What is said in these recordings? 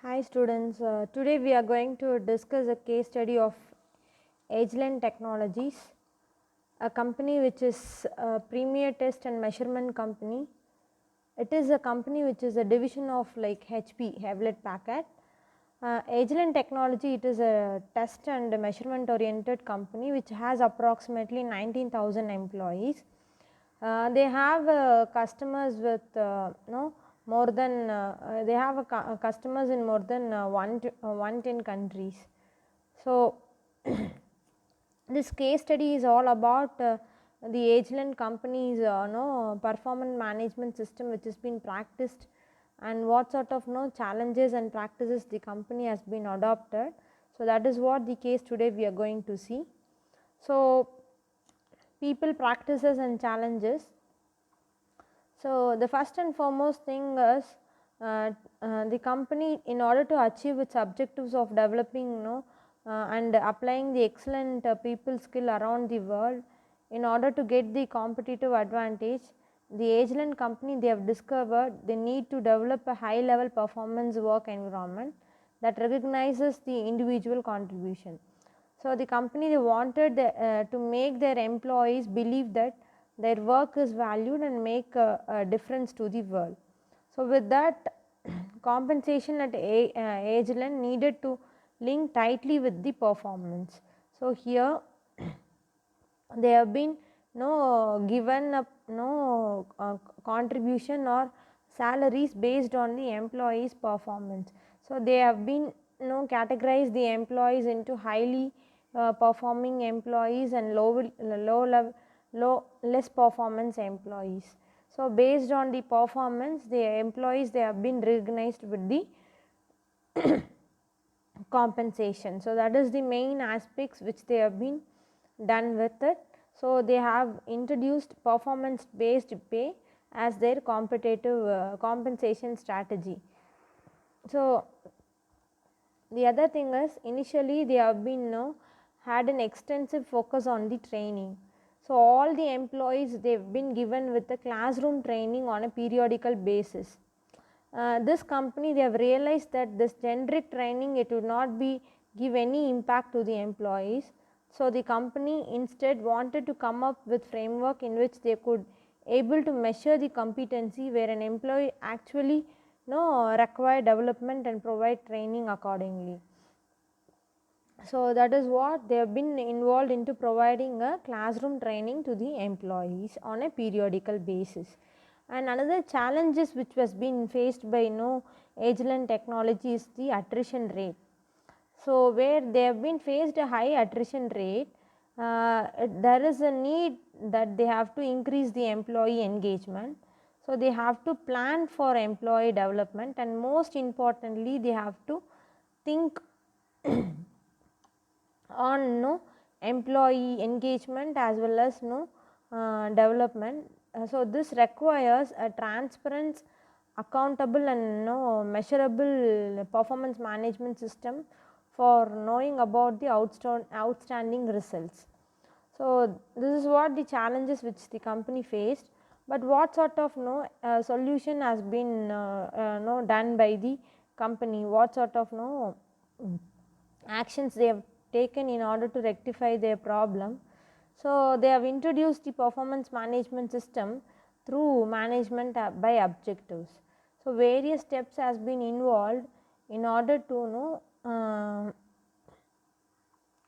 Hi students, today we are going to discuss a case study of Agilent Technologies, a company which is a premier test and measurement company. It is a company which is a division of like HP, Hewlett Packard. Agilent Technology, it is a test and measurement oriented company which has approximately 19,000 employees. They have customers with no more than they have customers in more than 110 countries. So this case study is all about the Agilent company's no performance management system which has been practiced and what sort of no challenges and practices the company has been adopted. So that is what the case today we are going to see. So people, practices and challenges. So the first and foremost thing is the company, in order to achieve its objectives of developing and applying the excellent people skill around the world, in order to get the competitive advantage, the Agilent company, they have discovered they need to develop a high level performance work environment that recognizes the individual contribution. So the company, they wanted to make their employees believe that their work is valued and make a difference to the world. So with that, compensation at Agilent needed to link tightly with the performance. So here they have been no given a no contribution or salaries based on the employees performance. So they have been categorized the employees into highly performing employees and less performance employees. So based on the performance, the employees, they have been recognized with the compensation. So that is the main aspects which they have been done with it. So they have introduced performance based pay as their competitive compensation strategy. So the other thing is, initially they have been had an extensive focus on the training. So all the employees, they've been given with the classroom training on a periodical basis. This company, they have realized that this generic training, it would not be give any impact to the employees. So the company instead wanted to come up with framework in which they could able to measure the competency where an employee actually require development and provide training accordingly. So that is what they have been involved into providing a classroom training to the employees on a periodical basis. And another challenges which was being faced by Agilent Technology is the attrition rate. So where they have been faced a high attrition rate, there is a need that they have to increase the employee engagement. So they have to plan for employee development, and most importantly they have to think on employee engagement as well as development. So this requires a transparent, accountable and measurable performance management system for knowing about the outstanding results. So this is what the challenges which the company faced, but what sort of solution has been done by the company, what sort of actions they have taken in order to rectify their problem. So they have introduced the performance management system through management by objectives. So various steps has been involved in order to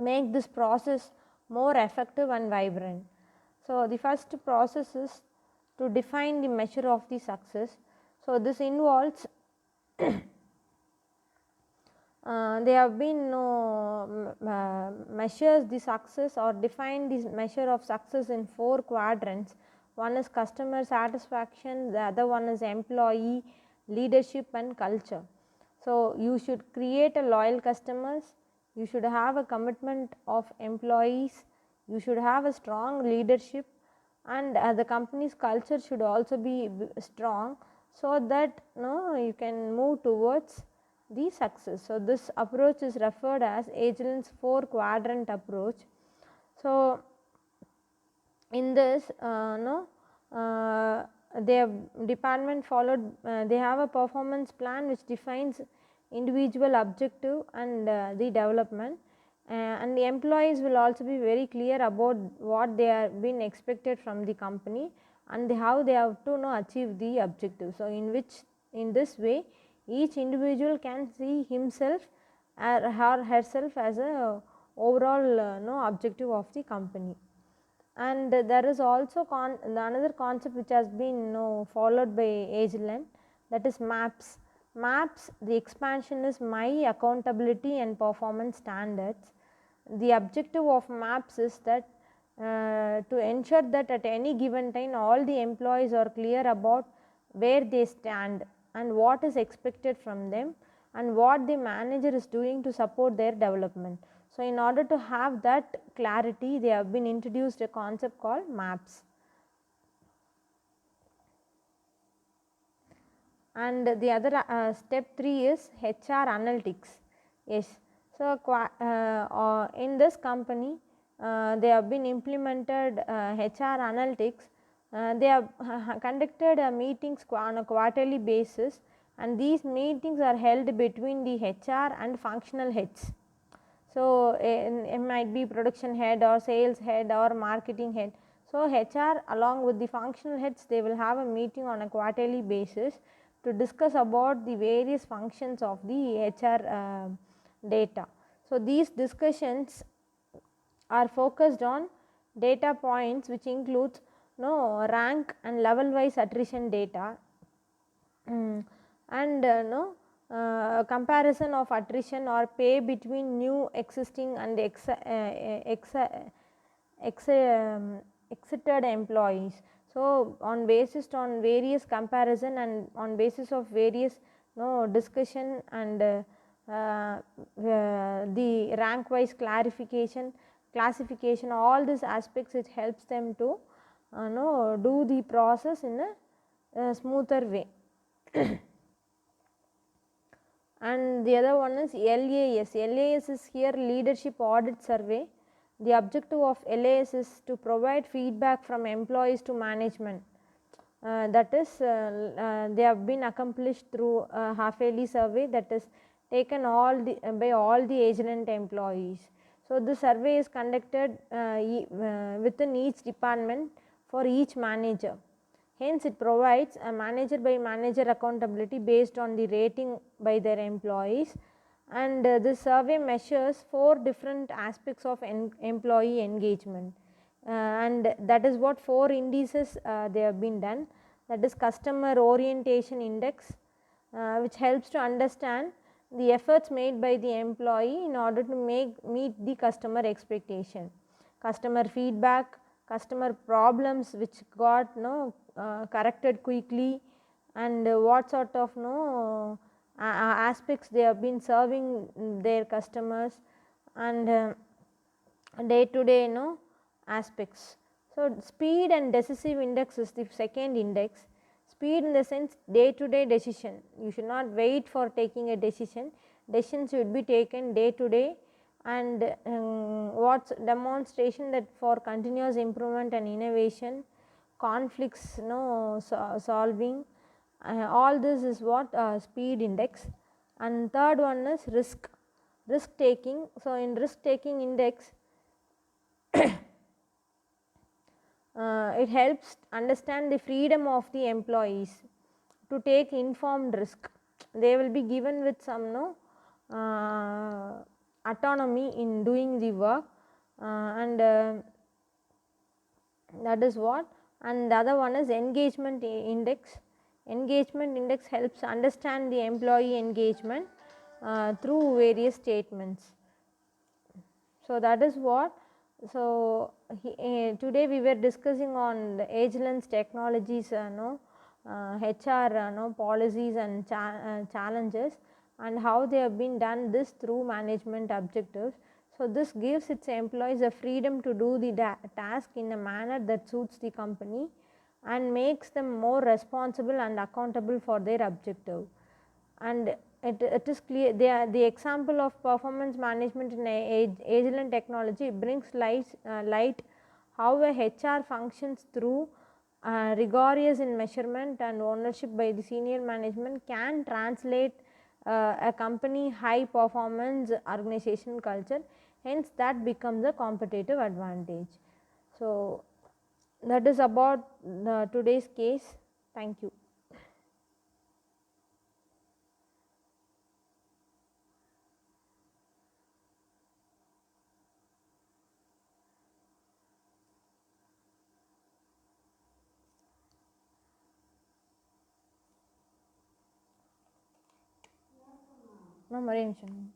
make this process more effective and vibrant. So the first process is to define the measure of the success. So this involves they have been measures the success or define this measure of success in 4 quadrants. One is customer satisfaction, the other one is employee leadership and culture. So you should create a loyal customers, you should have a commitment of employees, you should have a strong leadership, and the company's culture should also be strong, so that you can move towards the success. So this approach is referred as Agilent's 4 quadrant approach. So in this their department followed they have a performance plan which defines individual objective and the development, and the employees will also be very clear about what they are being expected from the company and how they have to achieve the objective. So, in this way each individual can see himself or herself as a overall objective of the company. And there is also another concept which has been followed by Agilent, that is MAPS. MAPS, the expansion is My Accountability and Performance Standards. The objective of MAPS is that to ensure that at any given time all the employees are clear about where they stand and what is expected from them and what the manager is doing to support their development. So, in order to have that clarity, they have been introduced a concept called MAPS. And the other step 3 is HR analytics. Yes. So, in this company they have been implemented HR analytics. They have conducted meetings on a quarterly basis, and these meetings are held between the HR and functional heads. So, it might be production head or sales head or marketing head. So, HR along with the functional heads, they will have a meeting on a quarterly basis to discuss about the various functions of the HR data. So, these discussions are focused on data points which includes rank and level wise attrition data, and comparison of attrition or pay between new, existing and exited employees. So, on basis on various comparison and on basis of various discussion and the rank wise classification, all these aspects, it helps them to do the process in a smoother way. And the other one is LAS. LAS is here Leadership Audit Survey. The objective of LAS is to provide feedback from employees to management. That is they have been accomplished through a half-yearly survey that is taken by all the Agilent employees. So, the survey is conducted within each department for each manager. Hence, it provides a manager by manager accountability based on the rating by their employees, and this survey measures 4 different aspects of employee engagement, and that is what 4 indices they have been done. That is Customer Orientation Index, which helps to understand the efforts made by the employee in order to meet the customer expectation. Customer feedback, customer problems which got corrected quickly, and what sort of aspects they have been serving their customers, and day to day aspects. So, speed and decisive index is the second index. Speed in the sense day to day decision, you should not wait for taking a decision, decisions should be taken day to day, and what's demonstration that for continuous improvement and innovation, conflicts solving, all this is what speed index. And third one is risk taking. So, in risk taking index it helps understand the freedom of the employees to take informed risk. They will be given with some autonomy in doing the work, and that is what. And the other one is engagement index. Engagement index helps understand the employee engagement through various statements. So, that is what. So, today we were discussing on the Agilent's technologies, HR policies and challenges, and how they have been done this through management objectives. So, this gives its employees a freedom to do the task in a manner that suits the company and makes them more responsible and accountable for their objective. And it is clear the example of performance management in Agilent technology brings light how a HR functions through rigorous in measurement and ownership by the senior management can translate a company high performance organization culture, hence that becomes a competitive advantage. So, that is about today's case. Thank you. No, Maria Nishan.